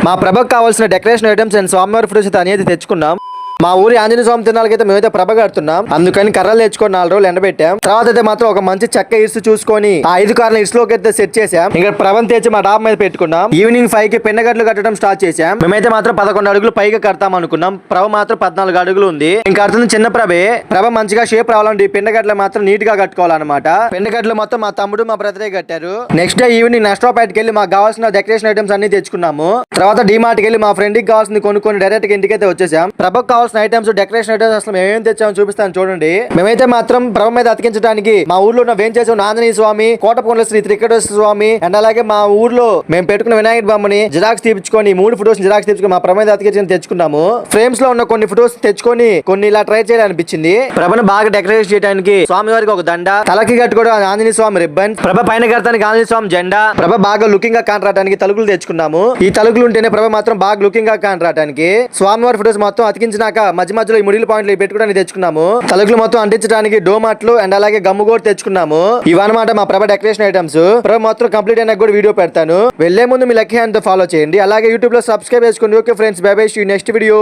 మా ప్రభకు కావాల్సిన decoration items and స్వామివారి ఫోటోస్ అనేది తెచ్చుకున్నాం. మా ఊరి ఆంజనేయ స్వామి తినాలకైతే మేమైతే ప్రభ కడుతున్నాం. అందుకని కర్రలు తెచ్చుకొని 4 రోజులు ఎండబెట్టాం. తర్వాత అయితే మాత్రం ఒక మంచి చెక్క ఇసుక చూసుకొని ఆ 5 కార్ల ఇసులోకి అయితే సెట్ చేసాం. ఇంకా ప్రభను తెచ్చి మా డాబా మీద పెట్టుకున్నాం. ఈవినింగ్ 5 కి పెన్నగట్లు కట్టడం స్టార్ట్ చేసాం. మేమైతే మాత్రం 11 అడుగులు పైగా కడతాం అనుకున్నాం. ప్రభ మాత్రం 14 అడుగులు ఉంది. ఇంకా కడుతుంది చిన్న ప్రభే. ప్రభ మంచిగా షేప్ రావాలంటే పెన్నగట్లు మాత్రం నీట్ గా కట్టుకోవాలన్నమాట. పెన్నగట్లు మొత్తం మా తమ్ముడు మా బ్రదరే కట్టారు. నెక్స్ట్ డే ఈవినింగ్ నెస్ట్రోపేటకి వెళ్ళి మాకు కావాల్సిన డెకరేషన్ ఐటమ్స్ అన్ని తెచ్చుకున్నాము. తర్వాత డిమార్ట్ కి వెళ్ళి మా ఫ్రెండ్ కి కావాల్సింది కొనుక్కొని డైరెక్ట్ గా ఇంటికైతే వచ్చేసాం. ప్రభకు కావాల్సిన ఐటమ్స్ డెకరేషన్ ఐటమ్స్ అసలు మేమేం తెచ్చామో చూపిస్తాను చూడండి. మేమైతే మాత్రం ప్రభ మీద అతికించడానికి మా ఊర్లో ఉన్న వేంచేశ్వర ఆంజనేయ స్వామి, కోటపకొండల శ్రీ త్రికటేశ్వర స్వామి అండ్ అలాగే మా ఊర్లో మేము పెట్టుకున్న వినాయక బొమ్మని జిరాక్స్ తీపించుకొని 3 ఫోటోస్ జిరాక్స్ తీపించుకొని మా ప్రభ మీద అతికించి తెచ్చుకున్నాము. ఫ్రేమ్స్ లో ఉన్న కొన్ని ఫోటోస్ తెచ్చుకొని కొన్ని ఇలా ట్రై చేయాలనిపించింది. ప్రభను బాగా డెకరేట్ చేయడానికి స్వామి వారికి ఒక దండ, తలకి కట్టుకోవడం ఆంజనేయ స్వామి రిబ్బన్, ప్రభ పైన కడతానికి ఆంజనేయ స్వామి జెండా, ప్రభ బాగా లుకింగ్ గా కానరాటానికి తలుగులు తెచ్చుకున్నాము. ఈ తలుగులు ఉంటేనే ప్రభ మాత్రం బాగా లుకింగ్ గా కానరాటానికి. స్వామివారి ఫోటోస్ మొత్తం అతికించినాక మధ్య మధ్యలో ఈ ముడిల పాయింట్లు పెట్టుకోవడానికి తెచ్చుకున్నాము. తలుగులు మొత్తం అంటించడానికి డోమాట్లు అండ్ అలాగే గమ్ము కూడా తెచ్చుకున్నాము. ఇవన్నమాట మా ప్రభ డెకరేషన్ ఐటమ్స్. ప్రభ మొత్తం కంప్లీట్ అయినా కూడా వీడియో పెడతాను. వెళ్లే ముందు మీ లక్కీ హ్యాండ్ తో ఫాలో చేయండి. అలాగే యూట్యూబ్ లో సబ్స్క్రైబ్ చేసుకోండి. Okay friends, bye bye, see you next video.